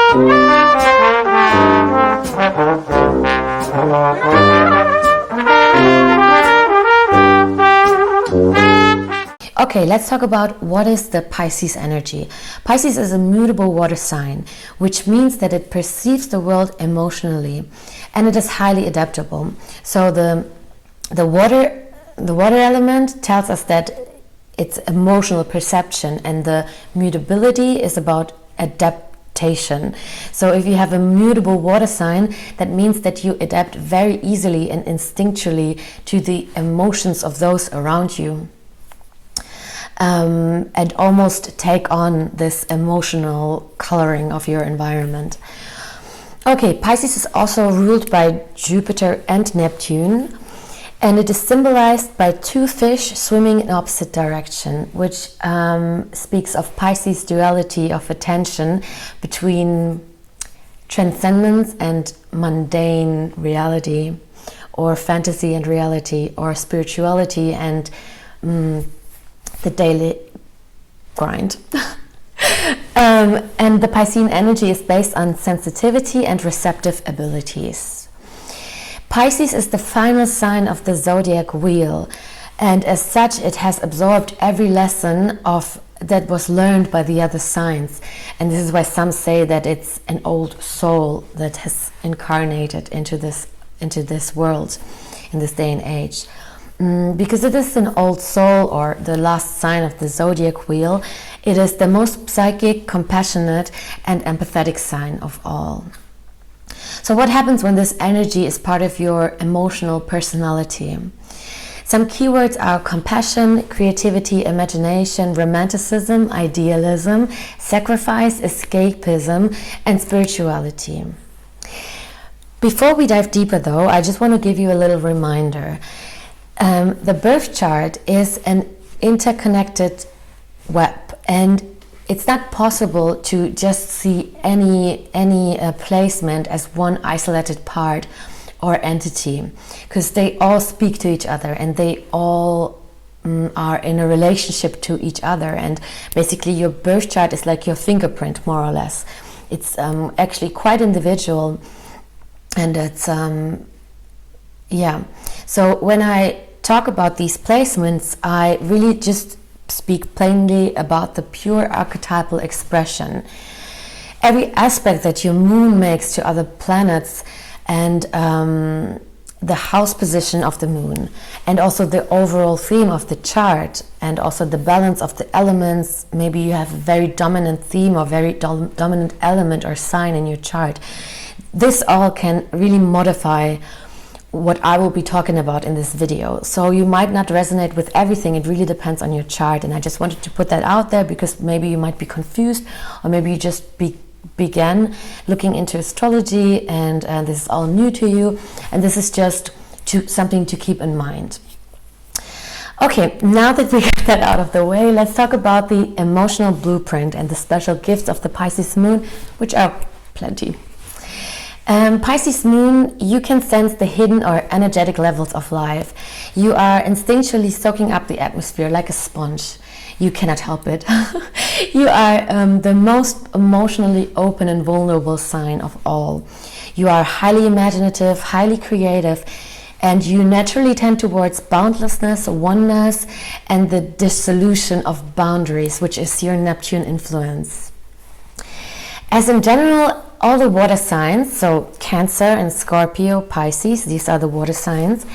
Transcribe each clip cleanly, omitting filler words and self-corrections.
Okay, let's talk about what is the Pisces energy. Pisces is a mutable water sign, which means that it perceives the world emotionally, and it is highly adaptable. So the water element tells us that it's emotional perception, and the mutability is about adaptation. So if you have a mutable water sign, that means that you adapt very easily and instinctually to the emotions of those around you. And almost take on this emotional coloring of your environment. Okay, Pisces is also ruled by Jupiter and Neptune, and it is symbolized by two fish swimming in opposite direction, which speaks of Pisces' duality of attention between transcendence and mundane reality, or fantasy and reality, or spirituality and the daily grind. And the Piscean energy is based on sensitivity and receptive abilities. Pisces is the final sign of the zodiac wheel, and as such it has absorbed every lesson that was learned by the other signs. And this is why some say that it's an old soul that has incarnated into this world in this day and age. Because it is an old soul, or the last sign of the zodiac wheel, it is the most psychic, compassionate and empathetic sign of all. So what happens when this energy is part of your emotional personality? Some keywords are compassion, creativity, imagination, romanticism, idealism, sacrifice, escapism and spirituality. Before we dive deeper though, I just want to give you a little reminder. The birth chart is an interconnected web, and it's not possible to just see any placement as one isolated part or entity, because they all speak to each other and they all are in a relationship to each other. And basically your birth chart is like your fingerprint, more or less. It's actually quite individual, and it's yeah. So when I talk about these placements, I really just speak plainly about the pure archetypal expression. Every aspect that your moon makes to other planets, and the house position of the moon, and also the overall theme of the chart, and also the balance of the elements. Maybe you have a very dominant theme or very dominant element or sign in your chart. This all can really modify what I will be talking about in this video. So you might not resonate with everything. It really depends on your chart, and I just wanted to put that out there because maybe you might be confused, or maybe you just began looking into astrology and this is all new to you, and this is just something to keep in mind. Okay, now that we got that out of the way, let's talk about the emotional blueprint and the special gifts of the Pisces moon, which are plenty. Pisces moon, you can sense the hidden or energetic levels of life. You are instinctually soaking up the atmosphere like a sponge. You cannot help it. You are the most emotionally open and vulnerable sign of all. You are highly imaginative, highly creative, and you naturally tend towards boundlessness, oneness, and the dissolution of boundaries, which is your Neptune influence. As in general, all the water signs, so Cancer and Scorpio, Pisces, these are the water signs,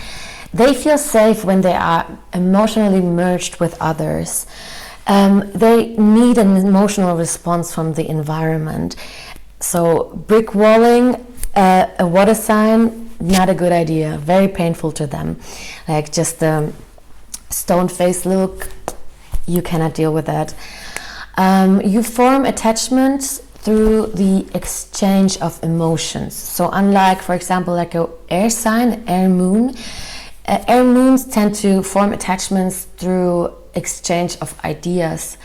they feel safe when they are emotionally merged with others. They need an emotional response from the environment. So brick walling a water sign, not a good idea, very painful to them. Like just the stone face look, you cannot deal with that. You form attachments through the exchange of emotions. So unlike, for example, like an air sign, air moon, air moons tend to form attachments through exchange of ideas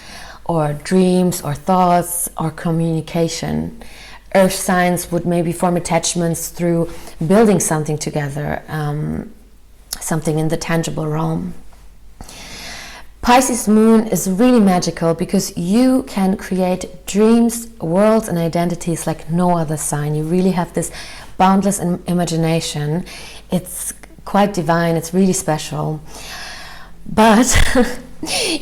or dreams or thoughts or communication. Earth signs would maybe form attachments through building something together, something in the tangible realm. Pisces Moon is really magical because you can create dreams, worlds, and identities like no other sign. You really have this boundless imagination. It's quite divine, it's really special. But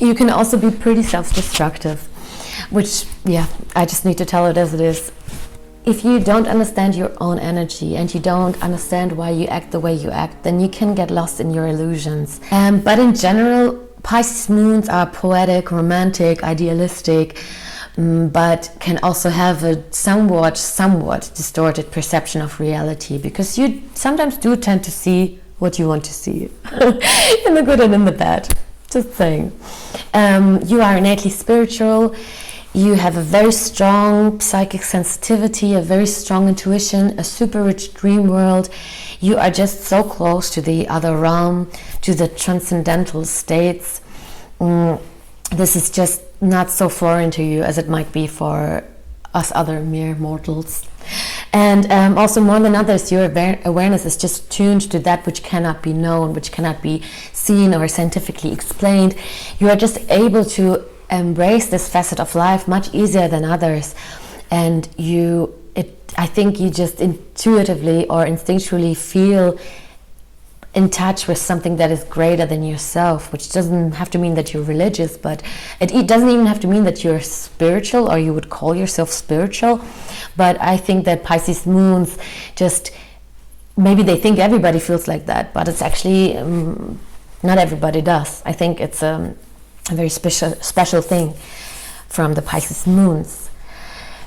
you can also be pretty self-destructive, which, yeah, I just need to tell it as it is. If you don't understand your own energy and you don't understand why you act the way you act, then you can get lost in your illusions. But in general, Pisces moons are poetic, romantic, idealistic, but can also have a somewhat distorted perception of reality, because you sometimes do tend to see what you want to see, in the good and in the bad. Just saying. You are innately spiritual. You have a very strong psychic sensitivity, a very strong intuition, a super rich dream world. You are just so close to the other realm, to the transcendental states. This is just not so foreign to you as it might be for us other mere mortals. And also, more than others, your awareness is just tuned to that which cannot be known, which cannot be seen or scientifically explained. You are just able to embrace this facet of life much easier than others, and I think you just intuitively or instinctually feel in touch with something that is greater than yourself, which doesn't have to mean that you're religious, but it doesn't even have to mean that you're spiritual or you would call yourself spiritual. But I think that Pisces moons just, maybe they think everybody feels like that, but it's actually not everybody does. I think it's a very special thing from the Pisces moons.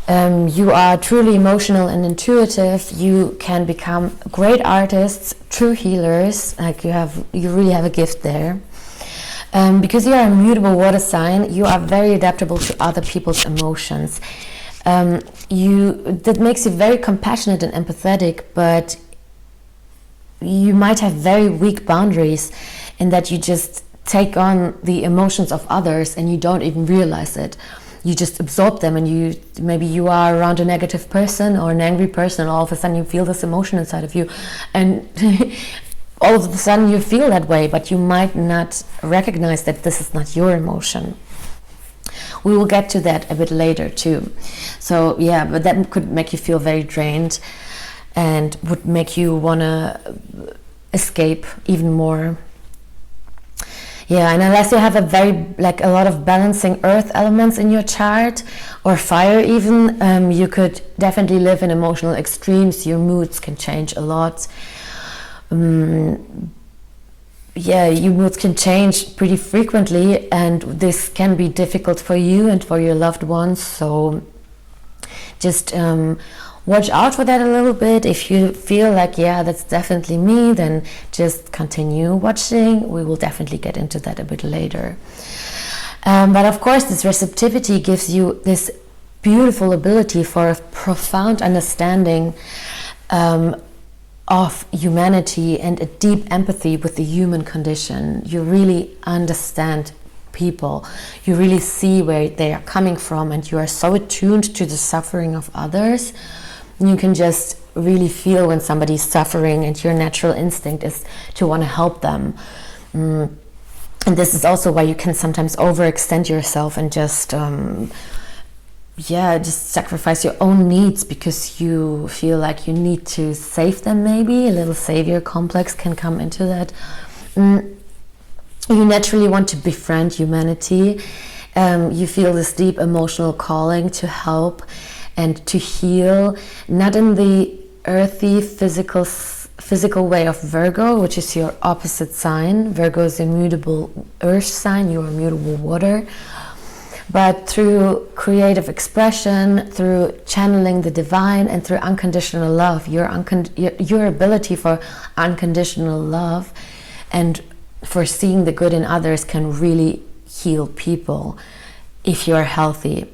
You are truly emotional and intuitive. You can become great artists, true healers. Like you really have a gift there. Because you are a mutable water sign, you are very adaptable to other people's emotions. That makes you very compassionate and empathetic, but you might have very weak boundaries in that you just take on the emotions of others and you don't even realize it. You just absorb them, and maybe you are around a negative person or an angry person, and all of a sudden you feel this emotion inside of you, and all of a sudden you feel that way, but you might not recognize that this is not your emotion. We will get to that a bit later too. So yeah, but that could make you feel very drained and would make you want to escape even more. Yeah, and unless you have a lot of balancing earth elements in your chart, or fire even, you could definitely live in emotional extremes. Your moods can change a lot. Your moods can change pretty frequently, and this can be difficult for you and for your loved ones. So just watch out for that a little bit. If you feel like, yeah, that's definitely me, then just continue watching. We will definitely get into that a bit later. But of course, this receptivity gives you this beautiful ability for a profound understanding of humanity and a deep empathy with the human condition. You really understand people. You really see where they are coming from, and you are so attuned to the suffering of others. You can just really feel when somebody's suffering, and your natural instinct is to want to help them. And this is also why you can sometimes overextend yourself and just sacrifice your own needs because you feel like you need to save them. Maybe a little savior complex can come into that. You naturally want to befriend humanity. You feel this deep emotional calling to help and to heal, not in the earthy physical way of Virgo, which is your opposite sign. Virgo is a mutable earth sign, you are mutable water. But through creative expression, through channeling the divine, and through unconditional love, your ability for unconditional love and for seeing the good in others can really heal people if you are healthy.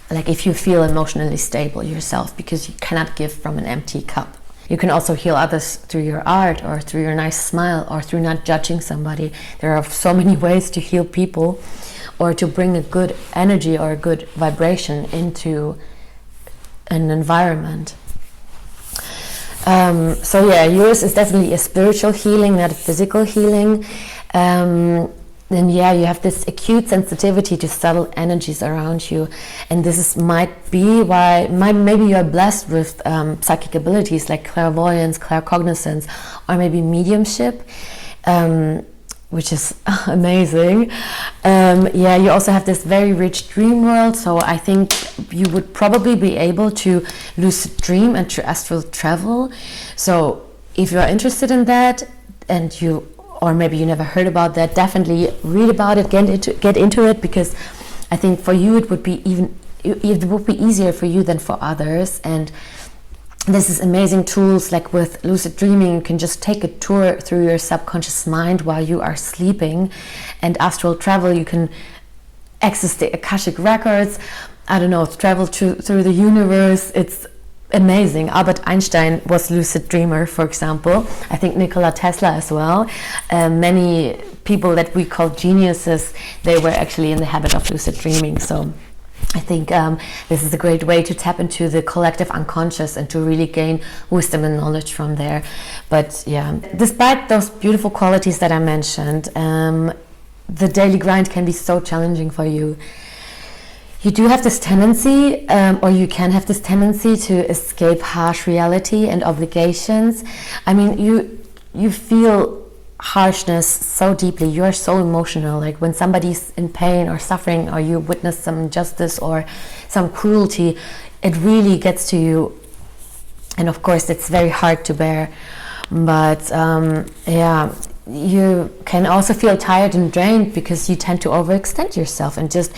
Like if you feel emotionally stable yourself, because you cannot give from an empty cup. You can also heal others through your art, or through your nice smile, or through not judging somebody. There are so many ways to heal people, or to bring a good energy or a good vibration into an environment. So yeah, yours is definitely a spiritual healing, not a physical healing. then yeah, you have this acute sensitivity to subtle energies around you, and might be why maybe you're blessed with psychic abilities like clairvoyance, claircognizance, or maybe mediumship, which is amazing. Yeah, you also have this very rich dream world, so I think you would probably be able to lucid dream and to astral travel. So if you're interested in that, and or maybe you never heard about that, definitely read about it, get into it, because I think for you it would be easier for you than for others. And this is amazing tools, like with lucid dreaming, you can just take a tour through your subconscious mind while you are sleeping. And astral travel, you can access the Akashic records, I don't know, travel through the universe. It's amazing. Albert Einstein was lucid dreamer, for example. I think Nikola Tesla as well. Many people that we call geniuses, they were actually in the habit of lucid dreaming. So I think this is a great way to tap into the collective unconscious and to really gain wisdom and knowledge from there. But yeah, despite those beautiful qualities that I mentioned, the daily grind can be so challenging for you. You do have this tendency, or you can have this tendency to escape harsh reality and obligations. I mean, you feel harshness so deeply. You are so emotional. Like when somebody's in pain or suffering, or you witness some injustice or some cruelty, it really gets to you. And of course, it's very hard to bear. But yeah, you can also feel tired and drained because you tend to overextend yourself and just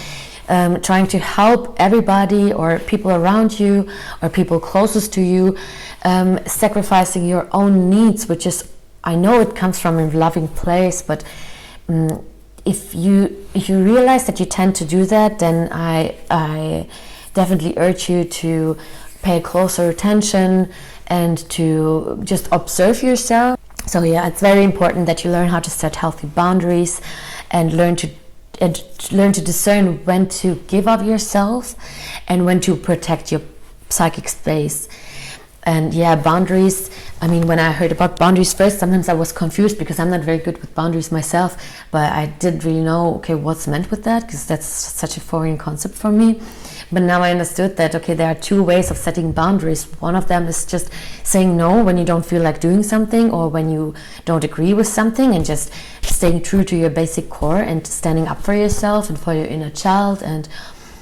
trying to help everybody or people around you or people closest to you, sacrificing your own needs, which is, I know it comes from a loving place, but if you realize that you tend to do that, then I definitely urge you to pay closer attention and to just observe yourself. So yeah, it's very important that you learn how to set healthy boundaries and learn to discern when to give up yourself and when to protect your psychic space. And yeah, boundaries, I mean, when I heard about boundaries first, sometimes I was confused because I'm not very good with boundaries myself, but I didn't really know, okay, what's meant with that, because that's such a foreign concept for me. But now I understood that, okay, there are two ways of setting boundaries. One of them is just saying no when you don't feel like doing something or when you don't agree with something, and just staying true to your basic core and standing up for yourself and for your inner child and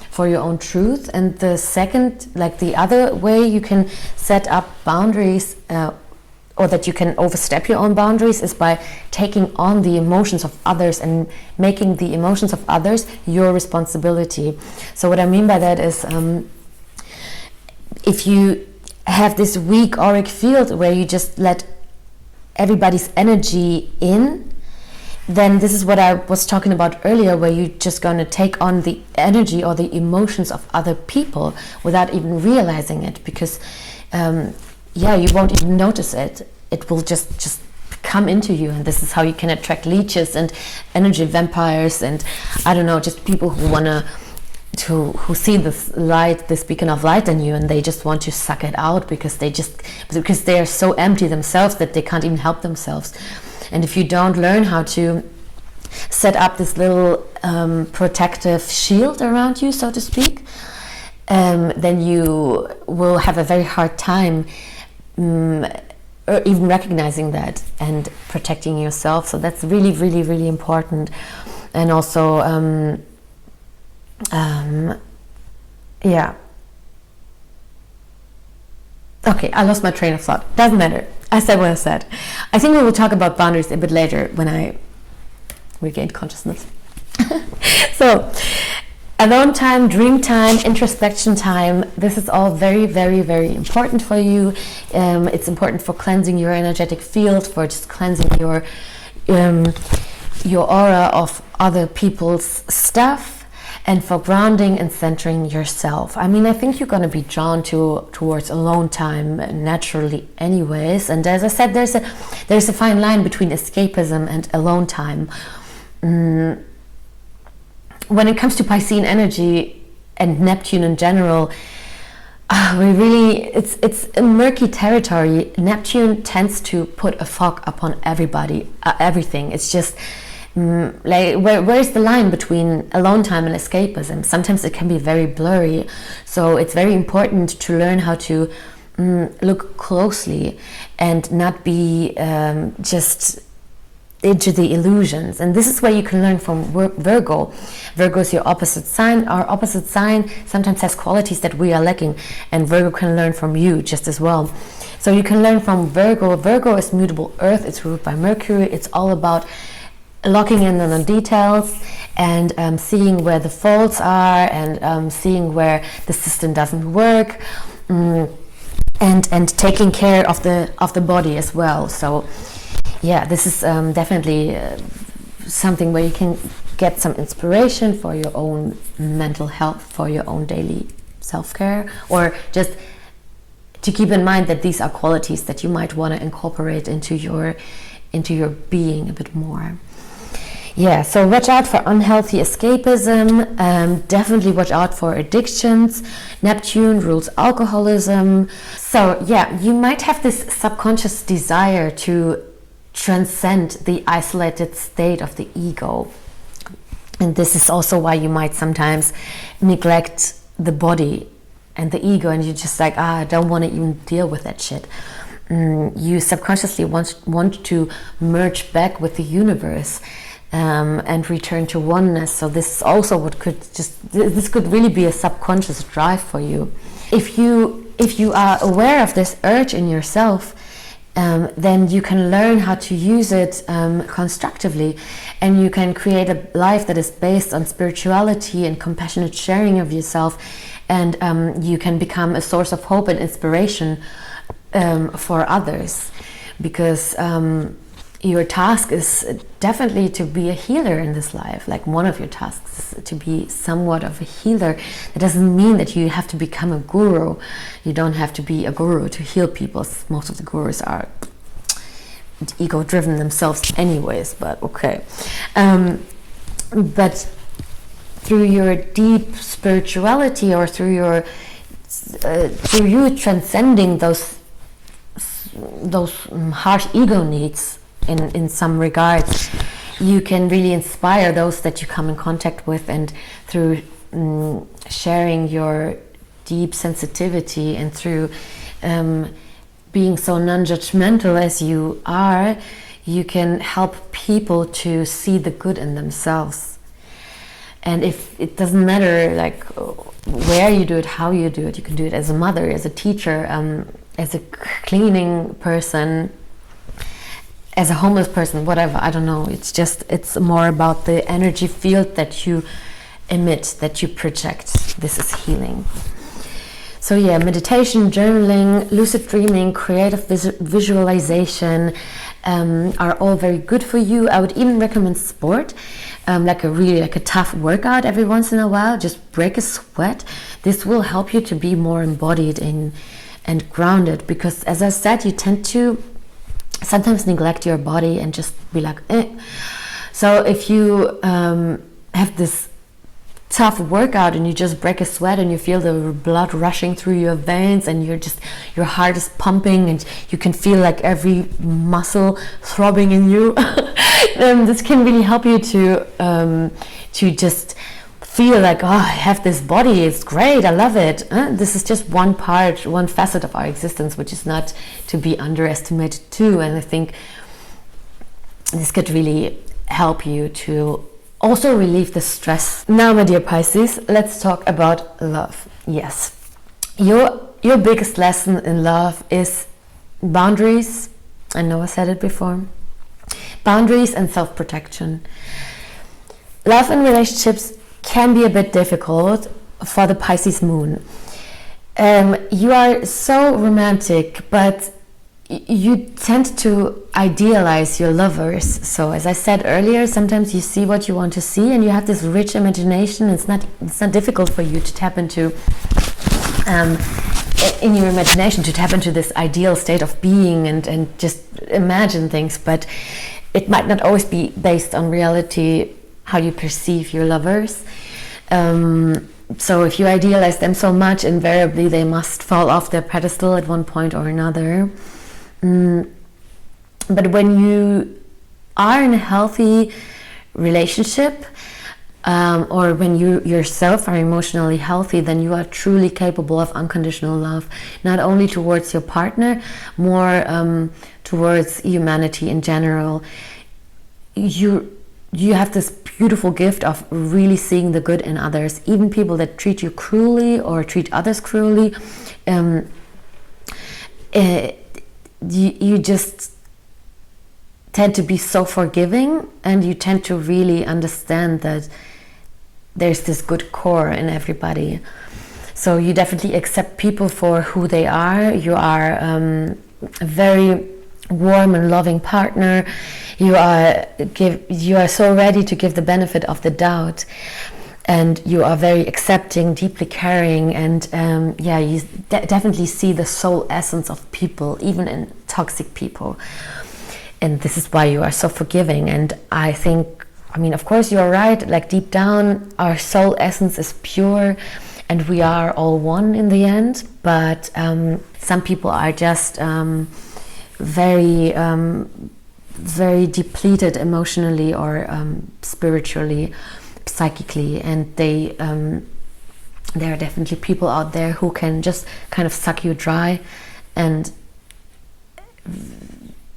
for your own truth. And the second, like the other way you can set up boundaries, or that you can overstep your own boundaries, is by taking on the emotions of others and making the emotions of others your responsibility. So what I mean by that is, if you have this weak auric field where you just let everybody's energy in, then this is what I was talking about earlier, where you're just going to take on the energy or the emotions of other people without even realizing it, because yeah, you won't even notice it. It will just come into you, and this is how you can attract leeches and energy vampires and I don't know, just people who see this light, this beacon of light in you, and they just want to suck it out because they are so empty themselves that they can't even help themselves. And if you don't learn how to set up this little protective shield around you, so to speak, then you will have a very hard time or even recognizing that and protecting yourself. So that's really, really, really important. And also, yeah. Okay, I lost my train of thought. Doesn't matter. I said what I said. I think we will talk about boundaries a bit later when I regained consciousness. So, alone time, dream time, introspection time, this is all very, very, very important for you. It's important for cleansing your energetic field, for just cleansing your aura of other people's stuff, and for grounding and centering yourself. I mean, I think you're going to be drawn towards alone time naturally anyways. And as I said, there's a fine line between escapism and alone time. When it comes to Piscean energy and Neptune in general, it's a murky territory. Neptune tends to put a fog upon everything. It's just Like where is the line between alone time and escapism? Sometimes it can be very blurry, so it's very important to learn how to look closely and not be just into the illusions. And this is where you can learn from Virgo. Virgo is your opposite sign. Our opposite sign sometimes has qualities that we are lacking, and Virgo can learn from you just as well. So you can learn from Virgo. Virgo is mutable earth. It's ruled by Mercury. It's all about locking in on the details and seeing where the faults are, and seeing where the system doesn't work, and taking care of the body as well. So yeah, this is definitely something where you can get some inspiration for your own mental health, for your own daily self-care, or just to keep in mind that these are qualities that you might want to incorporate into your being a bit more. Yeah, so watch out for unhealthy escapism. Definitely watch out for addictions. Neptune rules alcoholism. So yeah, you might have this subconscious desire to transcend the isolated state of the ego. And this is also why you might sometimes neglect the body and the ego, and you're just like, I don't want to even deal with that shit. You subconsciously want to merge back with the universe, and return to oneness. So this is also what this could really be a subconscious drive for you. If you are aware of this urge in yourself, then you can learn how to use it constructively, and you can create a life that is based on spirituality and compassionate sharing of yourself, and you can become a source of hope and inspiration for others, because your task is definitely to be a healer in this life. Like, one of your tasks is to be somewhat of a healer. It doesn't mean that you have to become a guru. You don't have to be a guru to heal people. Most of the gurus are ego-driven themselves anyways, but okay. But through your deep spirituality, or through you transcending those harsh ego needs, in some regards, you can really inspire those that you come in contact with, and through sharing your deep sensitivity, and through being so non-judgmental as you are, you can help people to see the good in themselves. And if it doesn't matter like where you do it, how you do it, you can do it as a mother, as a teacher, as a cleaning person, as a homeless person, whatever, I don't know. It's more about the energy field that you emit, that you project. This is healing. So yeah, meditation, journaling, lucid dreaming, creative visualization are all very good for you. I would even recommend sport, like a tough workout every once in a while. Just break a sweat. This will help you to be more embodied and grounded, because as I said, you tend to sometimes neglect your body and just be like, eh. So if you have this tough workout and you just break a sweat and you feel the blood rushing through your veins, and your heart is pumping, and you can feel like every muscle throbbing in you, this can really help you to just feel like, oh, I have this body, it's great, I love it. This is just one facet of our existence, which is not to be underestimated too. And I think this could really help you to also relieve the stress. Now, my dear Pisces, let's talk about love. Yes, your biggest lesson in love is boundaries. I know I said it before. Boundaries and self-protection. Love and relationships can be a bit difficult for the Pisces moon. You are so romantic, but you tend to idealize your lovers. So as I said earlier, sometimes you see what you want to see, and you have this rich imagination. It's not difficult for you to tap into in your imagination, to tap into this ideal state of being and just imagine things, but it might not always be based on reality, how you perceive your lovers. So if you idealize them so much, invariably they must fall off their pedestal at one point or another. But when you are in a healthy relationship, or when you yourself are emotionally healthy, then you are truly capable of unconditional love, not only towards your partner, more towards humanity in general. You have this beautiful gift of really seeing the good in others, even people that treat you cruelly or treat others cruelly. You just tend to be so forgiving, and you tend to really understand that there's this good core in everybody. So you definitely accept people for who they are. You are a very warm and loving partner. You are so ready to give the benefit of the doubt, and you are very accepting, deeply caring, and you definitely see the soul essence of people, even in toxic people. And this is why you are so forgiving. And I think, of course you're right, like deep down our soul essence is pure and we are all one in the end. But some people are just very depleted emotionally or spiritually, psychically, and there are definitely people out there who can just kind of suck you dry and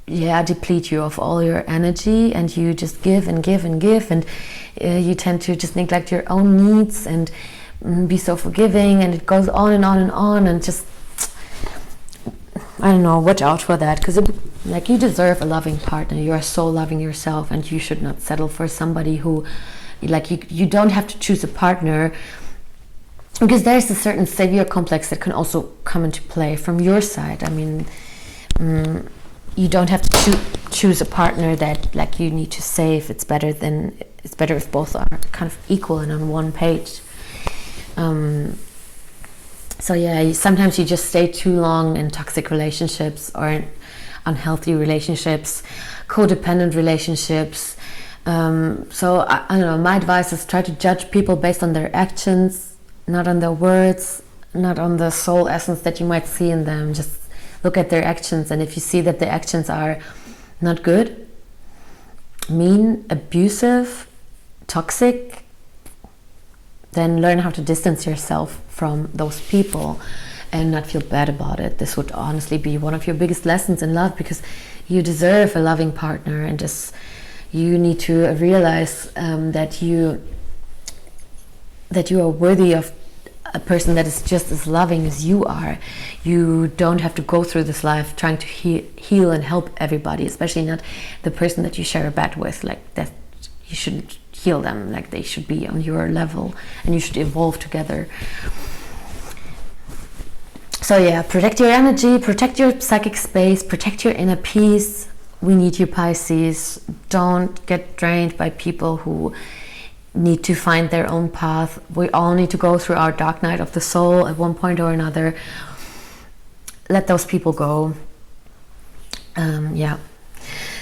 deplete you of all your energy, and you just give and give and give, and you tend to just neglect your own needs and be so forgiving, and it goes on and on and on, and just, I don't know, watch out for that, because you deserve a loving partner. You are so loving yourself, and you should not settle for somebody who, you don't have to choose a partner, because there's a certain savior complex that can also come into play from your side. You don't have to choose a partner that you need to save. It's better if both are kind of equal and on one page. Sometimes you just stay too long in toxic relationships or in unhealthy relationships, codependent relationships. So I don't know, my advice is try to judge people based on their actions, not on their words, not on the soul essence that you might see in them. Just look at their actions, and if you see that the actions are not good, mean, abusive, toxic, then learn how to distance yourself from those people and not feel bad about it. This would honestly be one of your biggest lessons in love, because you deserve a loving partner, and just you need to realize that you are worthy of a person that is just as loving as you are. You don't have to go through this life trying to heal and help everybody, especially not the person that you share a bed with. That you shouldn't heal them. They should be on your level, and you should evolve together. So protect your energy, protect your psychic space, protect your inner peace. We need you, Pisces. Don't get drained by people who need to find their own path. We all need to go through our dark night of the soul at one point or another. Let those people go.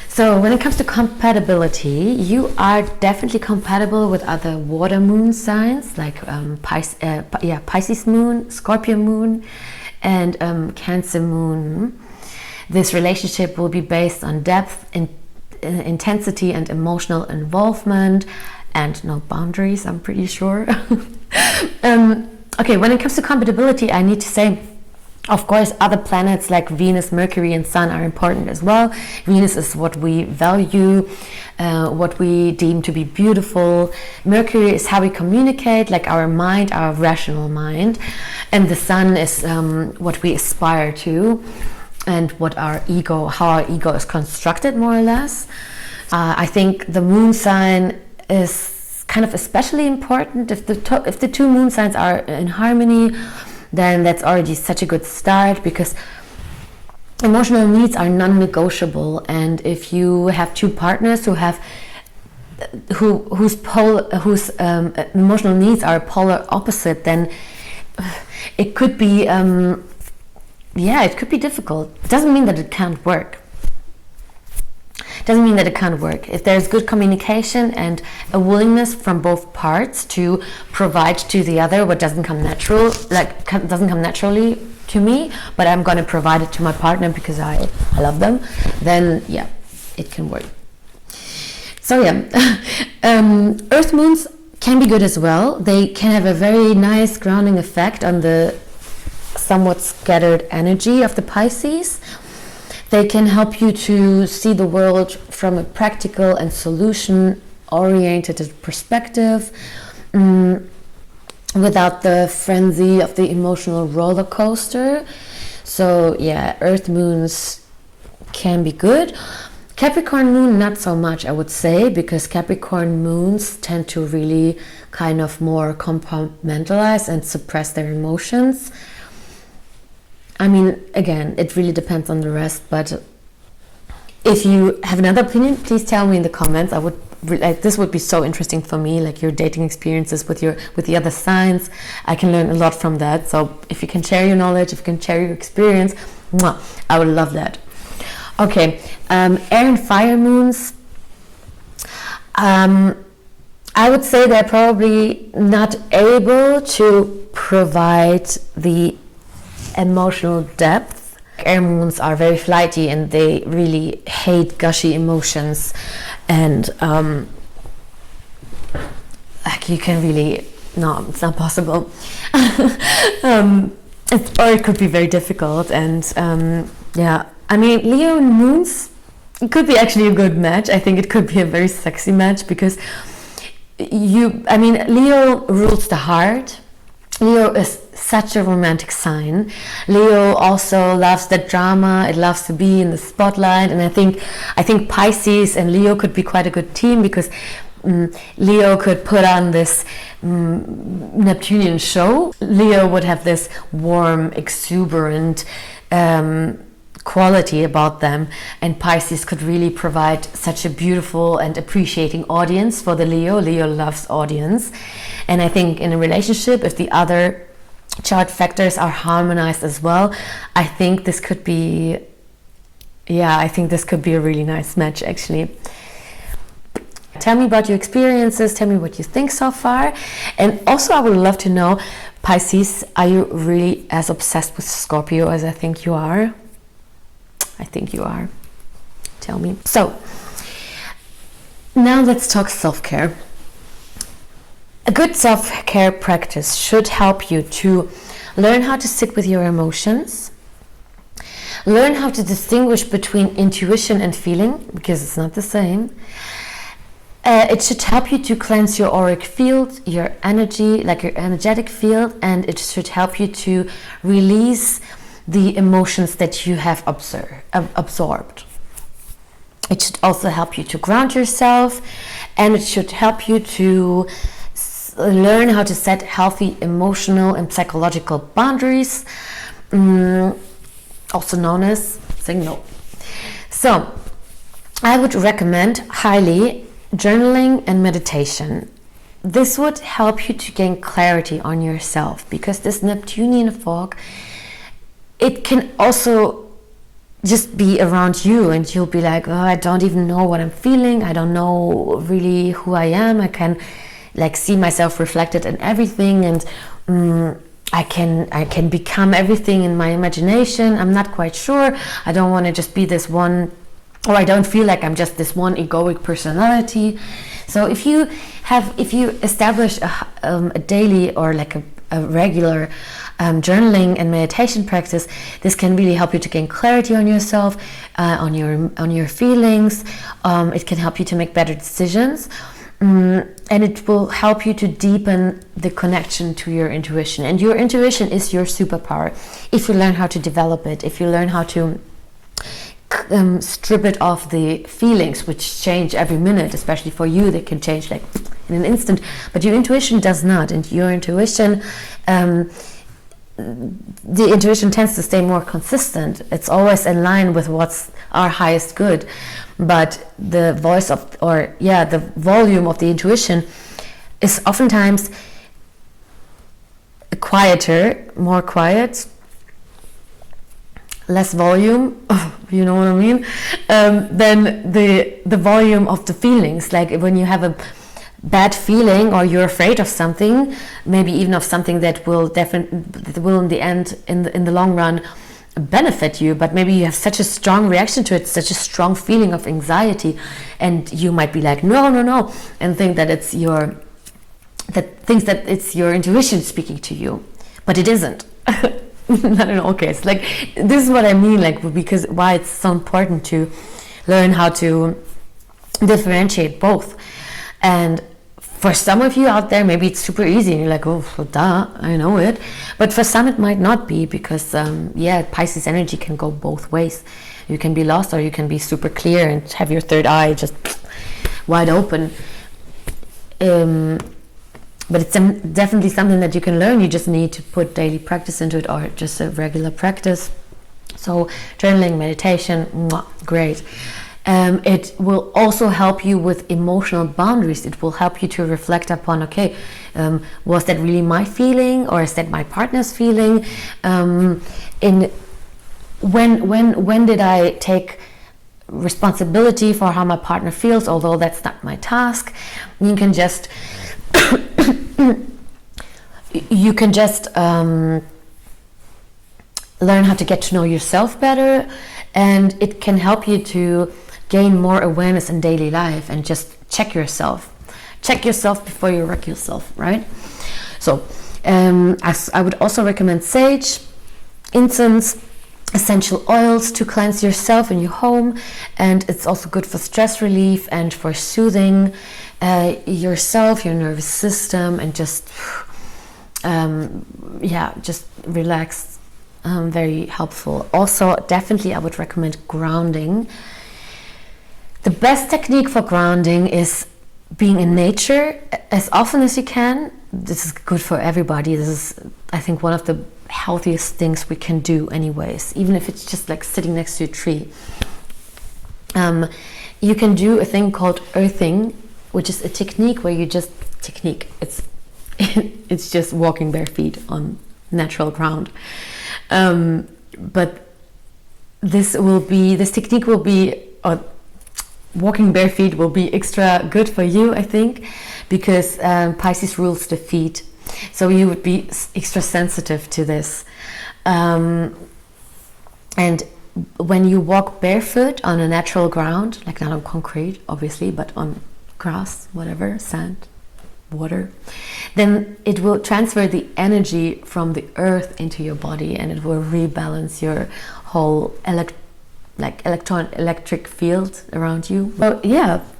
So when it comes to compatibility, you are definitely compatible with other water moon signs, like Pisces Moon, Scorpio Moon, and Cancer Moon. This relationship will be based on depth, intensity, and emotional involvement, and no boundaries, I'm pretty sure. Okay, when it comes to compatibility, I need to say, of course, other planets like Venus, Mercury, and Sun are important as well. Venus is what we value, what we deem to be beautiful. Mercury is how we communicate, like our mind, our rational mind. And the Sun is what we aspire to, and what how our ego is constructed, more or less. I think the moon sign is kind of especially important. If the two moon signs are in harmony, then that's already such a good start, because emotional needs are non-negotiable. And if you have two partners whose emotional needs are polar opposite, then it could be difficult. It doesn't mean that it can't work. If there's good communication and a willingness from both parts to provide to the other what doesn't come naturally to me, but I'm going to provide it to my partner because I love them, then it can work. So yeah, Earth moons can be good as well. They can have a very nice grounding effect on the somewhat scattered energy of the Pisces. They can help you to see the world from a practical and solution-oriented perspective, without the frenzy of the emotional roller coaster. So yeah, Earth moons can be good. Capricorn moon, not so much, I would say, because Capricorn moons tend to really kind of more compartmentalize and suppress their emotions. I mean, again, it really depends on the rest, but if you have another opinion, please tell me in the comments. I would like, this would be so interesting for me, like your dating experiences with the other signs. I can learn a lot from that. So if you can share your knowledge, if you can share your experience, I would love that. Okay, air and fire moons. I would say they're probably not able to provide the emotional depth. Air moons are very flighty and they really hate gushy emotions, and like you can really, no, it's not possible. Or it could be very difficult, and yeah, I mean, Leo moons, it could be actually a good match. I think it could be a very sexy match because Leo rules the heart. Leo is such a romantic sign. Leo also loves the drama. It loves to be in the spotlight, and I think Pisces and Leo could be quite a good team, because Leo could put on this Neptunian show. Leo would have this warm, exuberant quality about them, and Pisces could really provide such a beautiful and appreciating audience for the Leo. Leo loves audience, and I think in a relationship, if the other chart factors are harmonized as well, I think this could be a really nice match, actually. Tell me about your experiences, tell me what you think so far, and also I would love to know, Pisces, are you really as obsessed with Scorpio as I think you are? I think you are. Tell me. So, now let's talk self-care. A good self-care practice should help you to learn how to sit with your emotions, learn how to distinguish between intuition and feeling, because it's not the same. It should help you to cleanse your auric field, your energy, like your energetic field, and it should help you to release the emotions that you have absorbed. It should also help you to ground yourself, and it should help you to learn how to set healthy emotional and psychological boundaries, also known as saying no. So I would recommend highly journaling and meditation. This would help you to gain clarity on yourself, because this Neptunian fog, it can also just be around you, and you'll be like, oh, I don't even know what I'm feeling. I don't know really who I am. I can like see myself reflected in everything, and I can become everything in my imagination. I'm not quite sure. I don't want to just be this one, or I don't feel like I'm just this one egoic personality. So if you establish a daily or like a regular journaling and meditation practice, this can really help you to gain clarity on yourself, on your feelings. It can help you to make better decisions, and it will help you to deepen the connection to your intuition. And your intuition is your superpower if you learn how to develop it, if you learn how to strip it off the feelings, which change every minute. Especially for you, they can change like in an instant, but your intuition does not. And your intuition, the intuition tends to stay more consistent. It's always in line with what's our highest good, but the voice of, the volume of the intuition is oftentimes quieter, more quiet, less volume, you know what I mean, than the volume of the feelings. Like when you have a bad feeling, or you're afraid of something, maybe even of something that will in the end, in the long run, benefit you, but maybe you have such a strong reaction to it, such a strong feeling of anxiety, and you might be like, no, and think that it's your intuition speaking to you, but it isn't. Not in all cases. Like, this is what I mean, like, because why it's so important to learn how to differentiate both. And for some of you out there, maybe it's super easy and you're like, oh, well, duh, I know it. But for some it might not be, because Pisces energy can go both ways. You can be lost, or you can be super clear and have your third eye just wide open. But it's definitely something that you can learn. You just need to put daily practice into it, or just a regular practice. So journaling, meditation, great. It will also help you with emotional boundaries. It will help you to reflect upon, okay, was that really my feeling, or is that my partner's feeling? When did I take responsibility for how my partner feels, although that's not my task? You can just learn how to get to know yourself better, and it can help you to gain more awareness in daily life, and just check yourself before you wreck yourself, right? So I would also recommend sage, incense, essential oils to cleanse yourself and your home, and it's also good for stress relief and for soothing yourself, your nervous system, and just just relax. Very helpful. Also, definitely I would recommend grounding. The best technique for grounding is being in nature as often as you can. This is good for everybody. This is, I think, one of the healthiest things we can do anyways, even if it's just like sitting next to a tree. You can do a thing called earthing, which is a technique where you just it's just walking bare feet on natural ground. But this technique will be, or walking bare feet will be extra good for you, I think, because Pisces rules the feet, so you would be extra sensitive to this. And when you walk barefoot on a natural ground, like not on concrete obviously, but on grass, whatever, sand, water, then it will transfer the energy from the earth into your body, and it will rebalance your whole electric field around you. So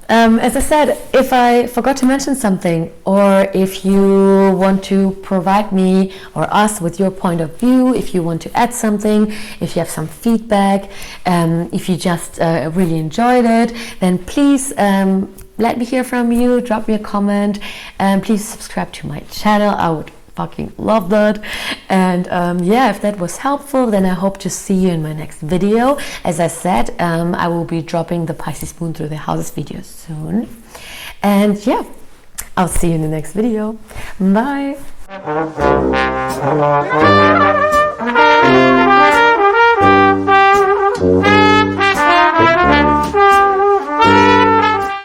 as I said, if I forgot to mention something, or if you want to provide me or us with your point of view, if you want to add something, if you have some feedback, if you just really enjoyed it, then please let me hear from you, drop me a comment, and please subscribe to my channel. I would fucking love that. And if that was helpful, then I hope to see you in my next video. As I said, I will be dropping the Pisces Moon through the houses video soon, and I'll see you in the next video. Bye.